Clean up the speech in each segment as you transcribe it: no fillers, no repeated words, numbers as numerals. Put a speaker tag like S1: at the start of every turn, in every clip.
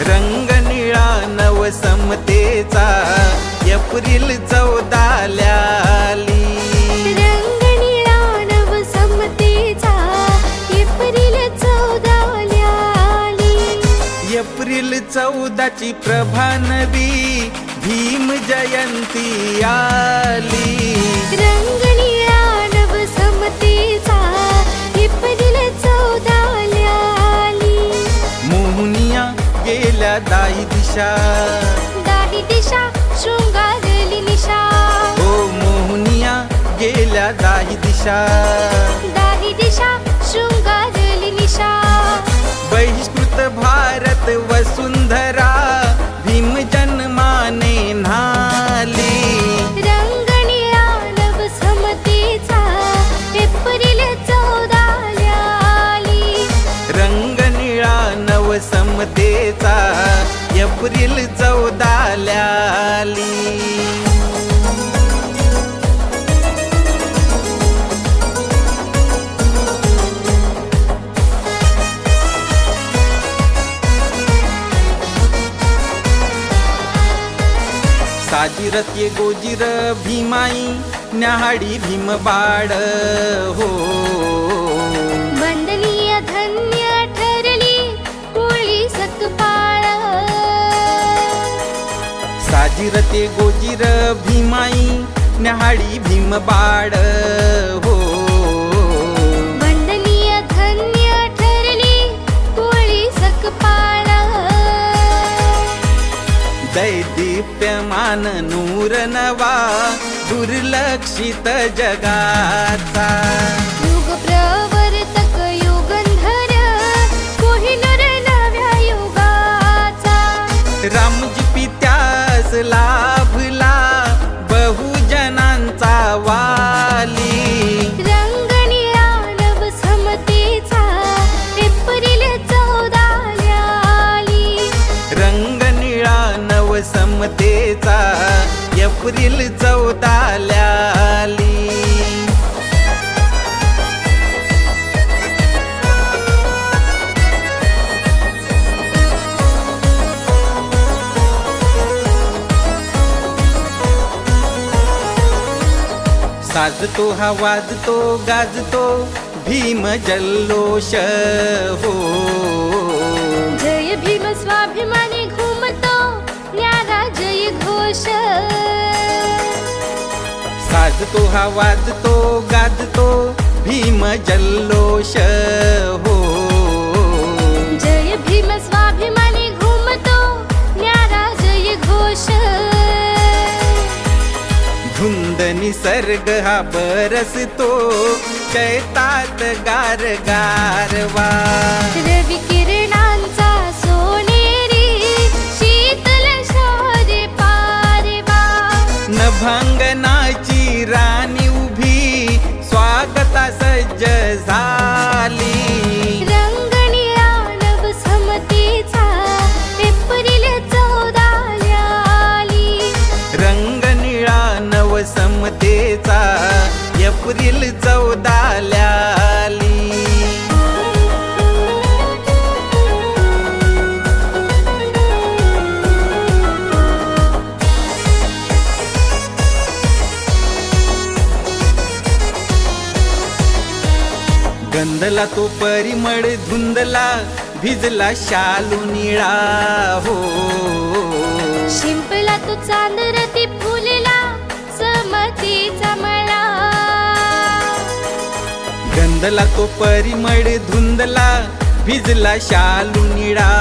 S1: रंग निळा नवसमतेचा एप्रिल 14 ल्याली.
S2: रंग निळा नवसमतेचा एप्रिल 14 ल्याली.
S1: एप्रिल 14 ची प्रभा नवी भीम जयंती आली.
S2: रंग निळा नवसमतेचा एप्रिल 14 ल्याली.
S1: मोहनिया गेल्या दाही दिशा,
S2: दाही दिशा शृंगारली निशा.
S1: हो मोहनिया गेल्या दाही दिशा,
S2: दाही दिशा शृंगारली निशा.
S1: बहिष्कृत भारत वसुंधरा भीम जन्माने न्हाली.
S2: रंग निळा नवसमतेचा एप्रिल 14 ल्याली.
S1: रंग निळा नवसमतेचा एप्रिल 14 ल्याली. साजिरत्ये गोजिर भीमाई न्याहाडी भीम बाळ हो.
S2: वंदनीय धन्य ठरली कोळी सकपाळ.
S1: साजिरते गोजिर भीमाई न्याहाडी भीम बाळ हो.
S2: वंदनीय धन्य ठरली कोळी सकपाळ.
S1: दैदीप्यमान नूर नवा दुर्लक्षित जगाचा.
S2: युग प्रवर्तक युगंधर कोहिनूर नव्या युगाचा.
S1: रामजी पित्यास लाभला बहुजनांचा वाली.
S2: रंग निळा नवसमतेचा एप्रिल 14 ल्याली.
S1: रंग निळा नवसमतेचा एप्रिल 14 ल्याली. साजतो हा वाजतो गाजतो भीम जल्लोष हो.
S2: जय भीम स्वाभिमानी घुमतो न्यारा जय घोष.
S1: साजतो हा वाजतो गाजतो भीम जल्लोष हो.
S2: जय भीम स्वाभिमानी घुमतो न्यारा जय घोष.
S1: धुंद निसर्ग हा बरसतो चैतात गार गारवा.
S2: रवी किरणांचा सोनेरी शीतल शौर्य पारवा.
S1: नभांगनाची राणी उभी स्वागता सज्ज झाली.
S2: रंग निळा नवसमतेचा एप्रिल 14 ल्याली.
S1: रंग निळा नवसमतेचा एप्रिल 14 ल्याली. गंधला तो परिमळ धुंदला भिजला शालू निळा हो.
S2: शिंपला तो चांदरती फुलला समतीचा मळा.
S1: गंधला तो परिमळ धुंदला भिजला शालू निळा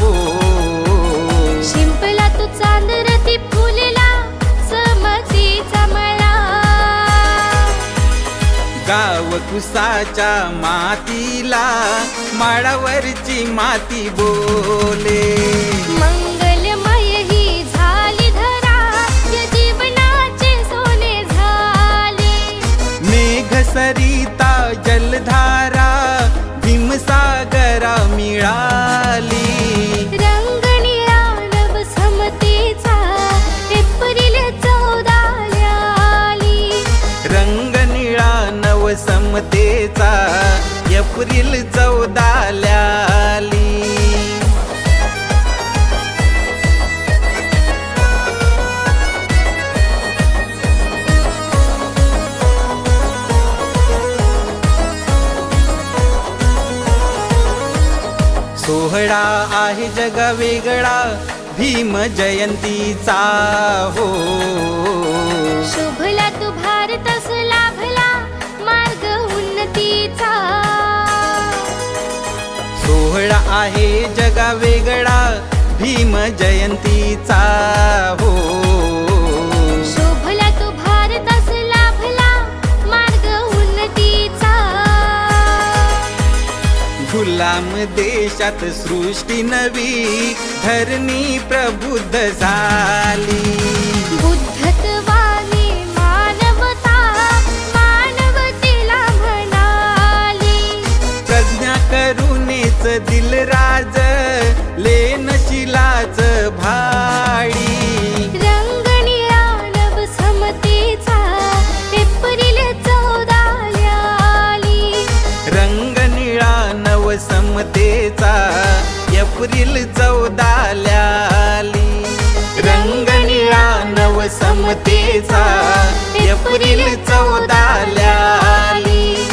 S1: हो.
S2: शिंपला तो चांदरती फुलला समतीचा मळा.
S1: गाव कुसाच्या मातीला माळावरची माती बोले.
S2: मंगलमय ही झाली धरा या जीवनाचे सोने झाले.
S1: मेघ सरिता जलधारा भीमसागरा मिळाली.
S2: रंग निळा नवसमतेचा एप्रिल 14 ल्याली.
S1: रंग निळा नवसमतेचा एप्रिल 14 ल्याली. जगा वेगळा भीम जयंतीचा हो.
S2: शोभला तू भारतस लाभला मार्ग उन्नतीचा.
S1: सोहळा आहे जगा वेगळा भीम जयंतीचा हो.
S2: शोभला तू भारतस लाभला मार्ग उन्नतीचा.
S1: गुलाम देशात सृष्टी नवी धरणी प्रबुद्ध झाली.
S2: बुद्धत्वाने मानवता मानवतेला म्हणाली.
S1: प्रज्ञा करुणेच दिल राज लेनशिलाच भाडी.
S2: रंगनिळा नव समतेचा एप्रिल 14 आली.
S1: रंग निळा नव समतेचा एप्रिल 14 आली. रंग निळा नव समतेचा एप्रिल 14 आली.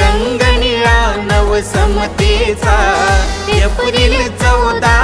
S1: रंग निळा नव समतेचा एप्रिल 14